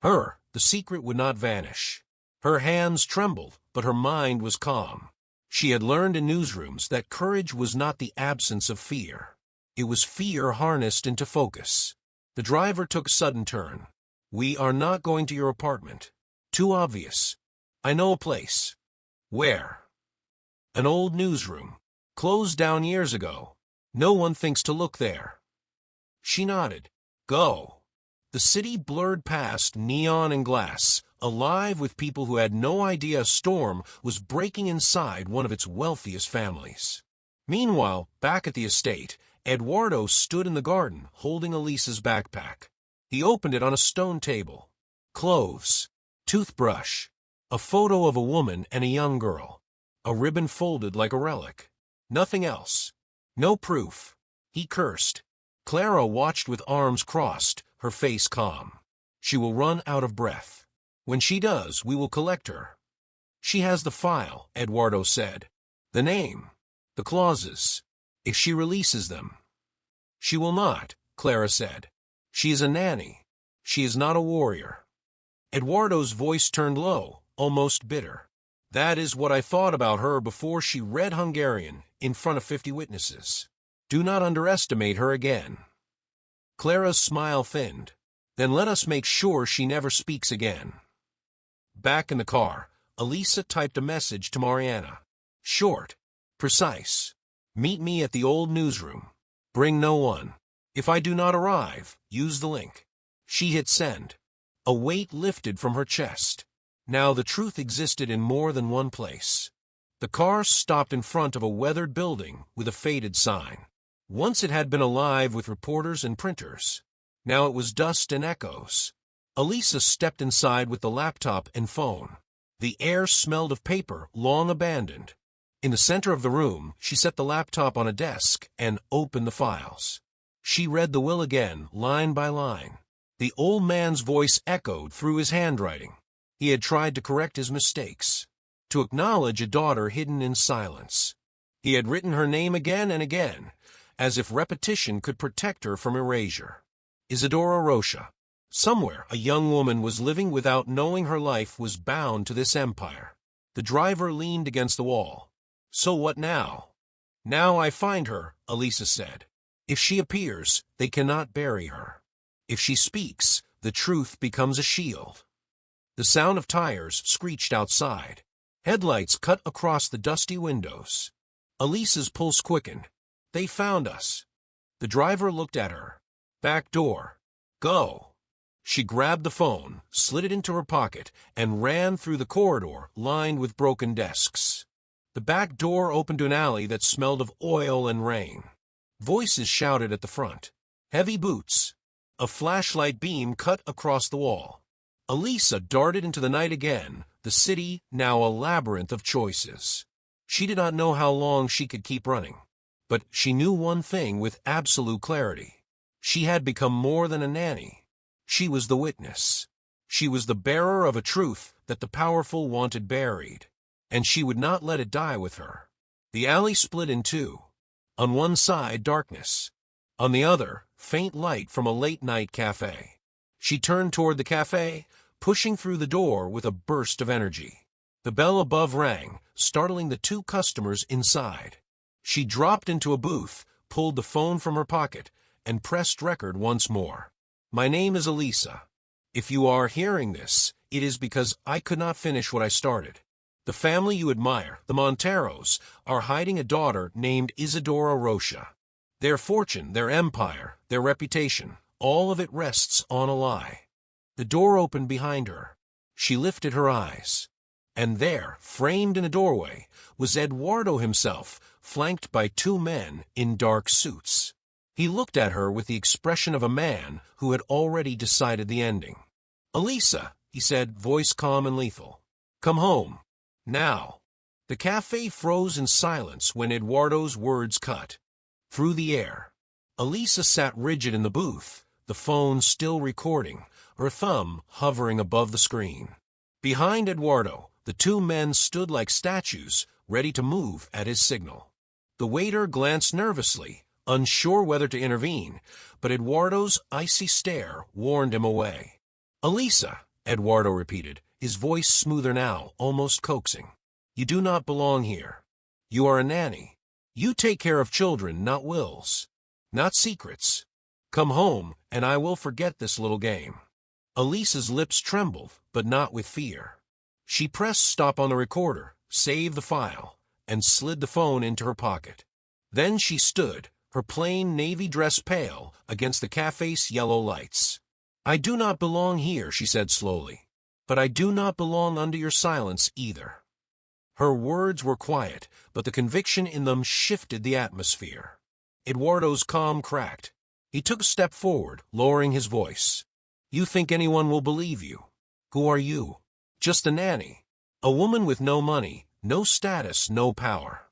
her, the secret would not vanish. Her hands trembled, but her mind was calm. She had learned in newsrooms that courage was not the absence of fear. It was fear harnessed into focus. The driver took a sudden turn. "We are not going to your apartment. Too obvious. I know a place." "Where?" "An old newsroom. Closed down years ago. No one thinks to look there." She nodded. "Go." The city blurred past neon and glass, alive with people who had no idea a storm was breaking inside one of its wealthiest families. Meanwhile, back at the estate, Eduardo stood in the garden holding Elisa's backpack. He opened it on a stone table. Clothes, toothbrush, a photo of a woman and a young girl, a ribbon folded like a relic. Nothing else. No proof. He cursed. Clara watched with arms crossed, her face calm. "She will run out of breath. When she does, we will collect her." "She has the file," Eduardo said. "The name. The clauses. If she releases them." "She will not," Clara said. "She is a nanny. She is not a warrior." Eduardo's voice turned low, almost bitter. "That is what I thought about her before she read Hungarian in front of 50 witnesses. Do not underestimate her again." Clara's smile thinned. "Then let us make sure she never speaks again." Back in the car, Elisa typed a message to Mariana. Short, precise. "Meet me at the old newsroom. Bring no one. If I do not arrive, use the link." She hit send. A weight lifted from her chest. Now the truth existed in more than one place. The car stopped in front of a weathered building with a faded sign. Once it had been alive with reporters and printers. Now it was dust and echoes. Elisa stepped inside with the laptop and phone. The air smelled of paper long abandoned. In the center of the room, she set the laptop on a desk and opened the files. She read the will again, line by line. The old man's voice echoed through his handwriting. He had tried to correct his mistakes, to acknowledge a daughter hidden in silence. He had written her name again and again, as if repetition could protect her from erasure. Isadora Rocha. Somewhere a young woman was living without knowing her life was bound to this empire. The driver leaned against the wall. "So what now?" "Now I find her," Elisa said. "If she appears, they cannot bury her. If she speaks, the truth becomes a shield." The sound of tires screeched outside. Headlights cut across the dusty windows. Elisa's pulse quickened. "They found us." The driver looked at her. "Back door. Go." She grabbed the phone, slid it into her pocket, and ran through the corridor lined with broken desks. The back door opened to an alley that smelled of oil and rain. Voices shouted at the front. Heavy boots. A flashlight beam cut across the wall. Elisa darted into the night again, the city now a labyrinth of choices. She did not know how long she could keep running. But she knew one thing with absolute clarity. She had become more than a nanny. She was the witness. She was the bearer of a truth that the powerful wanted buried. and she would not let it die with her. The alley split in two. On one side, darkness. On the other, faint light from a late-night cafe. She turned toward the cafe, pushing through the door with a burst of energy. The bell above rang, startling the two customers inside. She dropped into a booth, pulled the phone from her pocket, and pressed record once more. My name is Elisa. If you are hearing this, it is because I could not finish what I started. The family you admire, the Monteros, are hiding a daughter named Isadora Rocha. Their fortune, their empire, their reputation, all of it rests on a lie. The door opened behind her. She lifted her eyes. And there, framed in a doorway, was Eduardo himself, flanked by two men in dark suits. He looked at her with the expression of a man who had already decided the ending. "Elisa," he said, voice calm and lethal. "Come home. Now." The cafe froze in silence when Eduardo's words cut through the air. Elisa sat rigid in the booth, the phone still recording, her thumb hovering above the screen. Behind Eduardo, the two men stood like statues, ready to move at his signal. The waiter glanced nervously, unsure whether to intervene, but Eduardo's icy stare warned him away. "Elisa," Eduardo repeated, his voice smoother now, almost coaxing. "You do not belong here. You are a nanny. You take care of children, not wills, not secrets. Come home, and I will forget this little game." Elisa's lips trembled, but not with fear. She pressed stop on the recorder, saved the file, and slid the phone into her pocket. Then she stood, her plain navy dress pale against the cafe's yellow lights. "I do not belong here," she said slowly, "but I do not belong under your silence either." Her words were quiet, but the conviction in them shifted the atmosphere. Eduardo's calm cracked. He took a step forward, lowering his voice. "You think anyone will believe you? Who are you? Just a nanny. A woman with no money, no status, no power."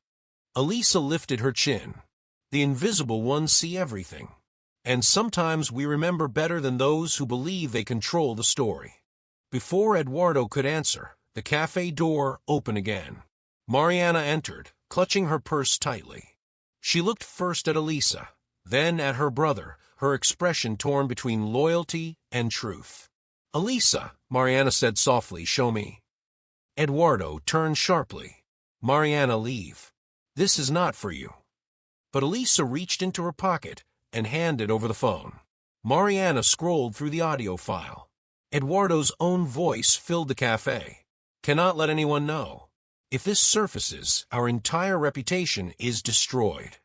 Elisa lifted her chin. "The invisible ones see everything. And sometimes we remember better than those who believe they control the story." Before Eduardo could answer, the cafe door opened again. Mariana entered, clutching her purse tightly. She looked first at Elisa, then at her brother, her expression torn between loyalty and truth. "Elisa," Mariana said softly, "show me." Eduardo turned sharply. "Mariana, leave. This is not for you." But Elisa reached into her pocket and handed over the phone. Mariana scrolled through the audio file. Eduardo's own voice filled the cafe. "Cannot let anyone know. If this surfaces, our entire reputation is destroyed."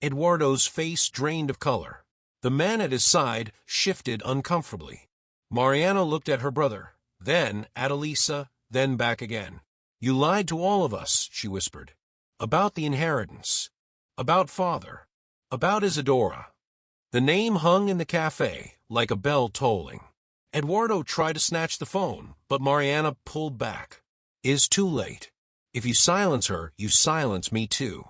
Eduardo's face drained of color. The man at his side shifted uncomfortably. Mariana looked at her brother, then at Elisa, then back again. "You lied to all of us," she whispered. "About the inheritance. About father. About Isadora." The name hung in the cafe, like a bell tolling. Eduardo tried to snatch the phone, but Mariana pulled back. "It is too late. If you silence her, you silence me too."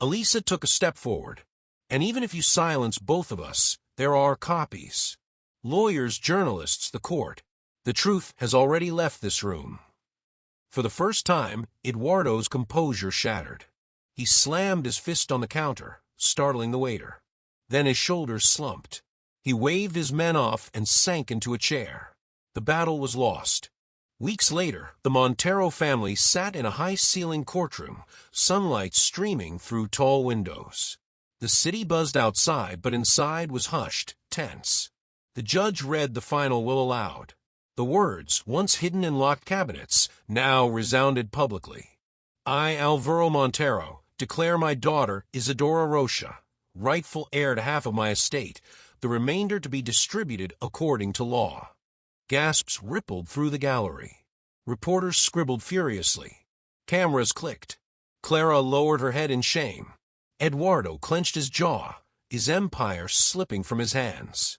Elisa took a step forward. "And even if you silence both of us, there are copies. Lawyers, journalists, the court. The truth has already left this room." For the first time, Eduardo's composure shattered. He slammed his fist on the counter, startling the waiter. Then his shoulders slumped. He waved his men off and sank into a chair. The battle was lost. Weeks later, the Montero family sat in a high-ceilinged courtroom, sunlight streaming through tall windows. The city buzzed outside, but inside was hushed, tense. The judge read the final will aloud. The words, once hidden in locked cabinets, now resounded publicly. "I, Alvaro Montero, declare my daughter, Isadora Rocha, rightful heir to half of my estate, the remainder to be distributed according to law." Gasps rippled through the gallery. Reporters scribbled furiously. Cameras clicked. Clara lowered her head in shame. Eduardo clenched his jaw, his empire slipping from his hands.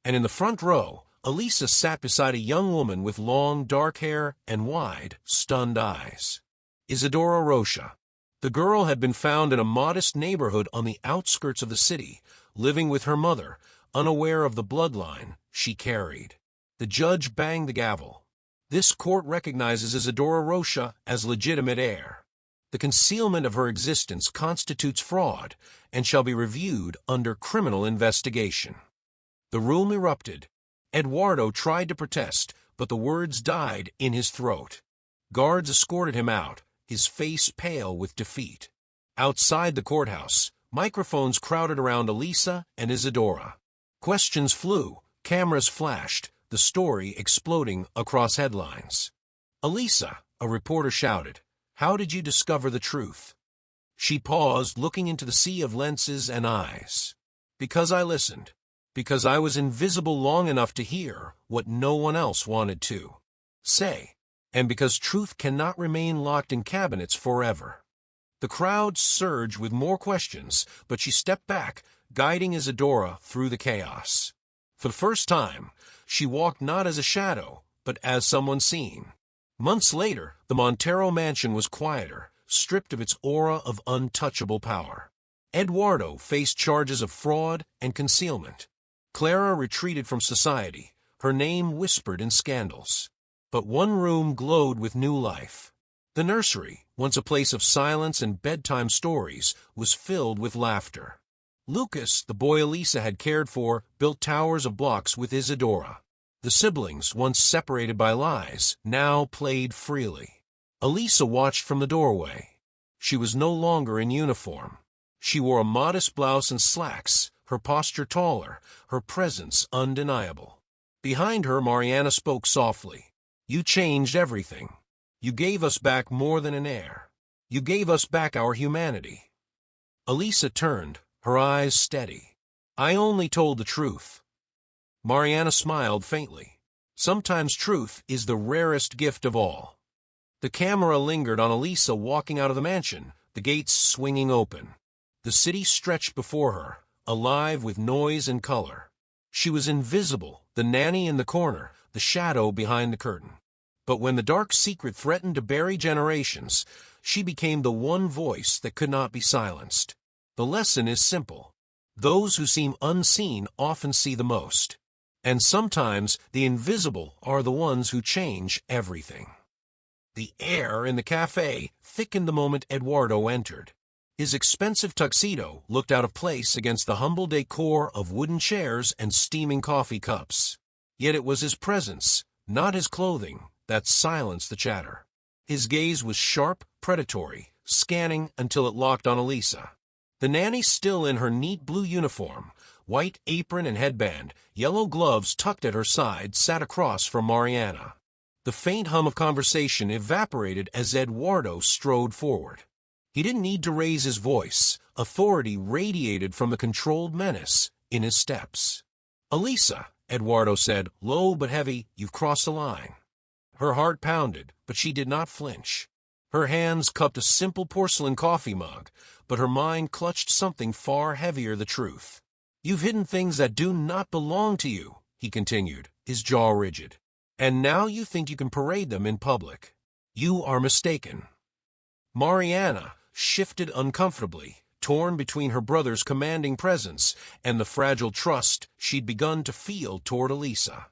And in the front row, Elisa sat beside a young woman with long, dark hair and wide, stunned eyes. Isadora Rocha. The girl had been found in a modest neighborhood on the outskirts of the city, living with her mother, unaware of the bloodline she carried. The judge banged the gavel. This court recognizes Isadora Rocha as legitimate heir. The concealment of her existence constitutes fraud and shall be reviewed under criminal investigation. The room erupted. Eduardo tried to protest, but the words died in his throat. Guards escorted him out, his face pale with defeat. Outside the courthouse, microphones crowded around Elisa and Isadora. Questions flew, cameras flashed, the story exploding across headlines. "Elisa," a reporter shouted, "how did you discover the truth?" She paused, looking into the sea of lenses and eyes. "Because I listened. Because I was invisible long enough to hear what no one else wanted to say. And because truth cannot remain locked in cabinets forever." The crowd surged with more questions, but she stepped back, guiding Isadora through the chaos. For the first time, she walked not as a shadow, but as someone seen. Months later, the Montero mansion was quieter, stripped of its aura of untouchable power. Eduardo faced charges of fraud and concealment. Clara retreated from society, her name whispered in scandals. But one room glowed with new life. The nursery, once a place of silence and bedtime stories, was filled with laughter. Lucas, the boy Elisa had cared for, built towers of blocks with Isadora. The siblings, once separated by lies, now played freely. Elisa watched from the doorway. She was no longer in uniform. She wore a modest blouse and slacks, her posture taller, her presence undeniable. Behind her, Mariana spoke softly. "You changed everything. You gave us back more than an heir. You gave us back our humanity." Elisa turned, her eyes steady. "I only told the truth." Mariana smiled faintly. Sometimes truth is the rarest gift of all. The camera lingered on Elisa walking out of the mansion, the gates swinging open. The city stretched before her, alive with noise and color. She was invisible, the nanny in the corner, the shadow behind the curtain. But when the dark secret threatened to bury generations, she became the one voice that could not be silenced. The lesson is simple. Those who seem unseen often see the most. And sometimes the invisible are the ones who change everything. The air in the cafe thickened the moment Eduardo entered. His expensive tuxedo looked out of place against the humble decor of wooden chairs and steaming coffee cups. Yet it was his presence, not his clothing, that silenced the chatter. His gaze was sharp, predatory, scanning until it locked on Elisa. The nanny, still in her neat blue uniform, white apron and headband, yellow gloves tucked at her side, sat across from Mariana. The faint hum of conversation evaporated as Eduardo strode forward. He didn't need to raise his voice. Authority radiated from the controlled menace in his steps. "Elisa," Eduardo said, low but heavy, "you've crossed the line." Her heart pounded, but she did not flinch. Her hands cupped a simple porcelain coffee mug, but her mind clutched something far heavier, the truth. "You've hidden things that do not belong to you," he continued, his jaw rigid. "And now you think you can parade them in public. You are mistaken." Mariana shifted uncomfortably, torn between her brother's commanding presence and the fragile trust she'd begun to feel toward Elisa.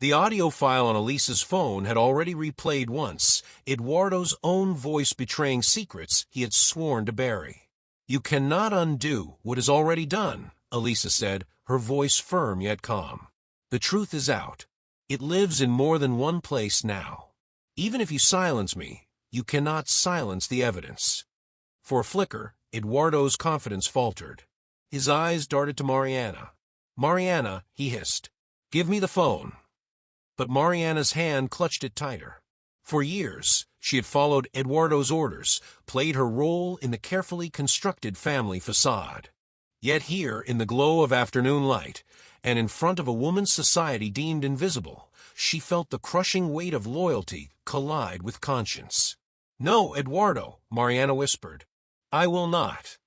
The audio file on Elisa's phone had already replayed once, Eduardo's own voice betraying secrets he had sworn to bury. "You cannot undo what is already done," Elisa said, her voice firm yet calm. "The truth is out. It lives in more than one place now. Even if you silence me, you cannot silence the evidence." For a flicker, Eduardo's confidence faltered. His eyes darted to Mariana. "Mariana," he hissed, "give me the phone." But Mariana's hand clutched it tighter. For years, she had followed Eduardo's orders, played her role in the carefully constructed family facade. Yet here, in the glow of afternoon light, and in front of a woman's society deemed invisible, she felt the crushing weight of loyalty collide with conscience. "No, Eduardo," Mariana whispered. "I will not."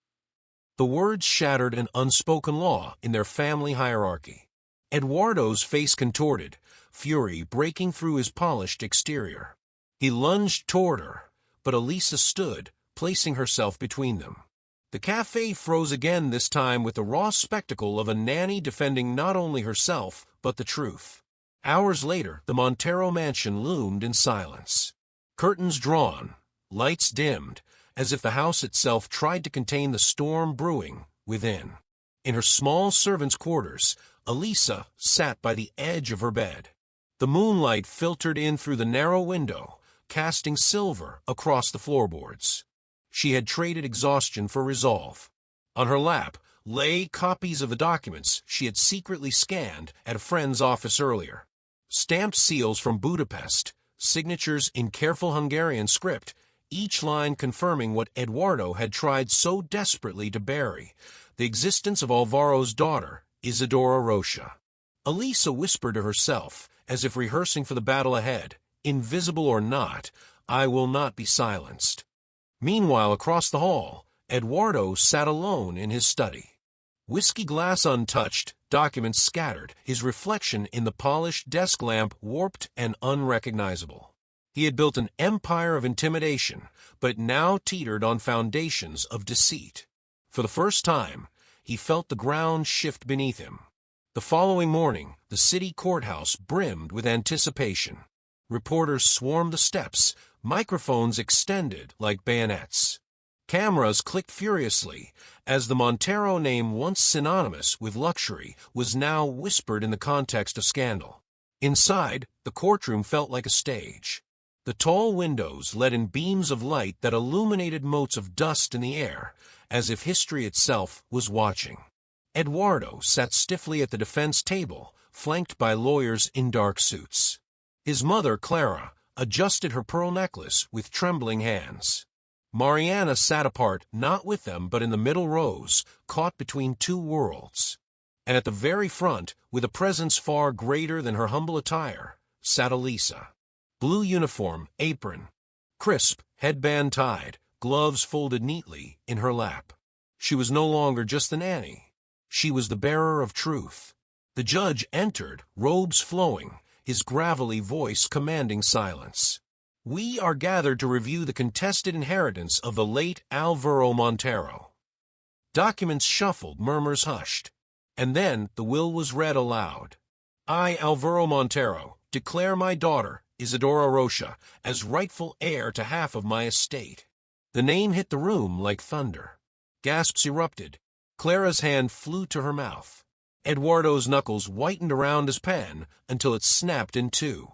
The words shattered an unspoken law in their family hierarchy. Eduardo's face contorted, fury breaking through his polished exterior. He lunged toward her, but Elisa stood, placing herself between them. The cafe froze again, this time with the raw spectacle of a nanny defending not only herself, but the truth. Hours later, the Montero mansion loomed in silence. Curtains drawn, lights dimmed, as if the house itself tried to contain the storm brewing within. In her small servants' quarters, Elisa sat by the edge of her bed. The moonlight filtered in through the narrow window, casting silver across the floorboards. She had traded exhaustion for resolve. On her lap lay copies of the documents she had secretly scanned at a friend's office earlier. Stamped seals from Budapest, signatures in careful Hungarian script, each line confirming what Eduardo had tried so desperately to bury, the existence of Alvaro's daughter, Isidora Rocha. Elisa whispered to herself, as if rehearsing for the battle ahead, "Invisible or not, I will not be silenced." Meanwhile, across the hall, Eduardo sat alone in his study. Whiskey glass untouched, documents scattered, his reflection in the polished desk lamp warped and unrecognizable. He had built an empire of intimidation, but it now teetered on foundations of deceit. For the first time, he felt the ground shift beneath him. The following morning, the city courthouse brimmed with anticipation. Reporters swarmed the steps, microphones extended like bayonets. Cameras clicked furiously, as the Montero name, once synonymous with luxury, was now whispered in the context of scandal. Inside, the courtroom felt like a stage. The tall windows let in beams of light that illuminated motes of dust in the air, as if history itself was watching. Eduardo sat stiffly at the defense table, flanked by lawyers in dark suits. His mother, Clara, adjusted her pearl necklace with trembling hands. Mariana sat apart, not with them, but in the middle rows, caught between two worlds. And at the very front, with a presence far greater than her humble attire, sat Elisa. Blue uniform, apron, crisp, headband tied, gloves folded neatly in her lap. She was no longer just the nanny. She was the bearer of truth. The judge entered, robes flowing, his gravelly voice commanding silence. "We are gathered to review the contested inheritance of the late Alvaro Montero." Documents shuffled, murmurs hushed. And then the will was read aloud. "I, Alvaro Montero, declare my daughter, Isidora Rocha, as rightful heir to half of my estate." The name hit the room like thunder. Gasps erupted. Clara's hand flew to her mouth. Eduardo's knuckles whitened around his pen until it snapped in two.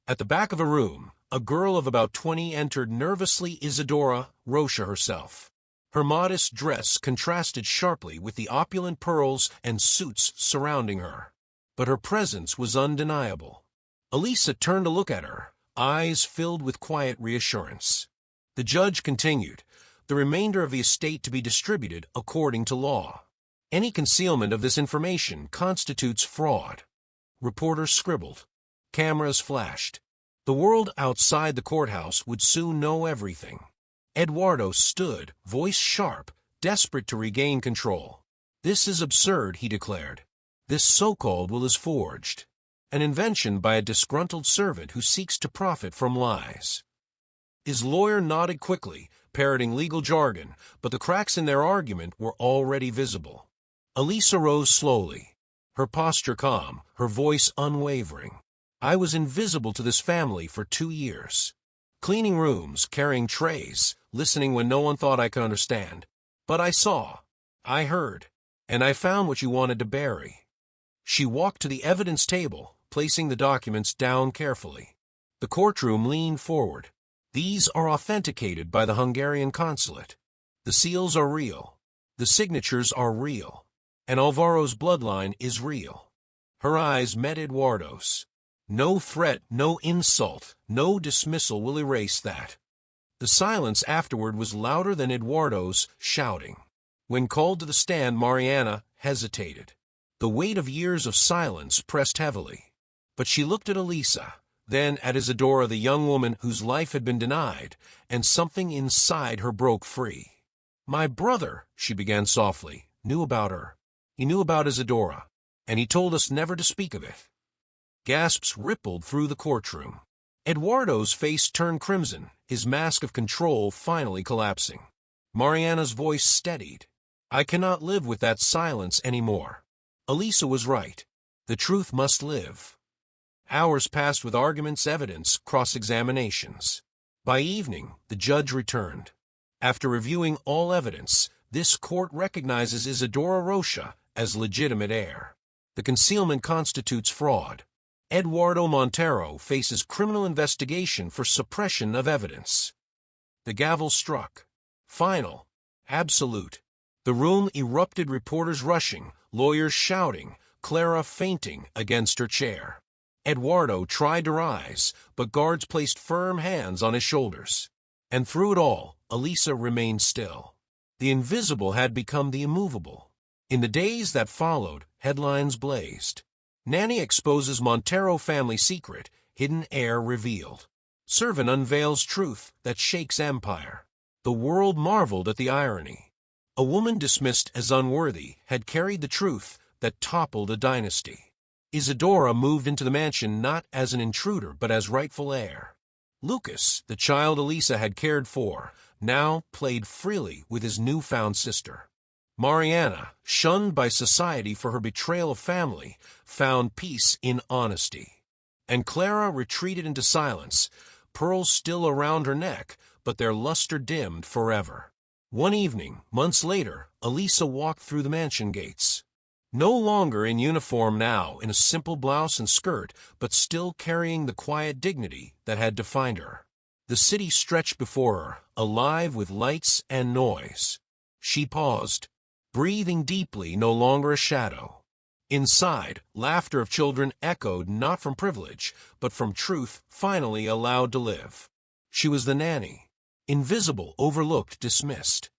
At the back of a room, a girl of about 20 entered nervously, Isidora Rocha herself. Her modest dress contrasted sharply with the opulent pearls and suits surrounding her. But her presence was undeniable. Elisa turned to look at her, eyes filled with quiet reassurance. The judge continued, "The remainder of the estate to be distributed according to law. Any concealment of this information constitutes fraud." Reporters scribbled. Cameras flashed. The world outside the courthouse would soon know everything. Eduardo stood, voice sharp, desperate to regain control. "This is absurd," he declared. "This so-called will is forged. An invention by a disgruntled servant who seeks to profit from lies." His lawyer nodded quickly, parroting legal jargon, but the cracks in their argument were already visible. Elisa rose slowly, her posture calm, her voice unwavering. "I was invisible to this family for 2 years. Cleaning rooms, carrying trays, listening when no one thought I could understand. But I saw, I heard, and I found what you wanted to bury." She walked to the evidence table, placing the documents down carefully. The courtroom leaned forward. "These are authenticated by the Hungarian consulate. The seals are real. The signatures are real. And Alvaro's bloodline is real." Her eyes met Eduardo's. "No threat, no insult, no dismissal will erase that." The silence afterward was louder than Eduardo's shouting. When called to the stand, Mariana hesitated. The weight of years of silence pressed heavily. But she looked at Elisa, then at Isidora, the young woman whose life had been denied, and something inside her broke free. "My brother," she began softly, "knew about her. He knew about Isidora, and he told us never to speak of it." Gasps rippled through the courtroom. Eduardo's face turned crimson, his mask of control finally collapsing. Mariana's voice steadied. "I cannot live with that silence anymore. Elisa was right. The truth must live." Hours passed with arguments, evidence, cross-examinations. By evening, the judge returned. After reviewing all evidence, this court recognizes Isadora Rocha as legitimate heir. The concealment constitutes fraud. Eduardo Montero faces criminal investigation for suppression of evidence. The gavel struck. Final. Absolute. The room erupted, reporters rushing, lawyers shouting, Clara fainting against her chair. Eduardo tried to rise, but guards placed firm hands on his shoulders. And through it all, Elisa remained still. The invisible had become the immovable. In the days that followed, headlines blazed. Nanny exposes Montero family secret, hidden heir revealed. Servant unveils truth that shakes empire. The world marveled at the irony. A woman dismissed as unworthy had carried the truth that toppled a dynasty. Isadora moved into the mansion not as an intruder but as rightful heir. Lucas, the child Elisa had cared for, now played freely with his newfound sister. Mariana, shunned by society for her betrayal of family, found peace in honesty. And Clara retreated into silence, pearls still around her neck, but their luster dimmed forever. One evening, months later, Elisa walked through the mansion gates. No longer in uniform now, in a simple blouse and skirt, but still carrying the quiet dignity that had defined her. The city stretched before her, alive with lights and noise. She paused, breathing deeply, no longer a shadow. Inside, laughter of children echoed not from privilege, but from truth finally allowed to live. She was the nanny, invisible, overlooked, dismissed.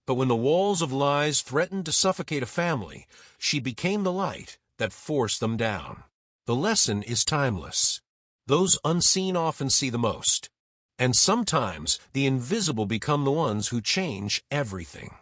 But when the walls of lies threatened to suffocate a family, she became the light that forced them down. The lesson is timeless. Those unseen often see the most. And sometimes the invisible become the ones who change everything.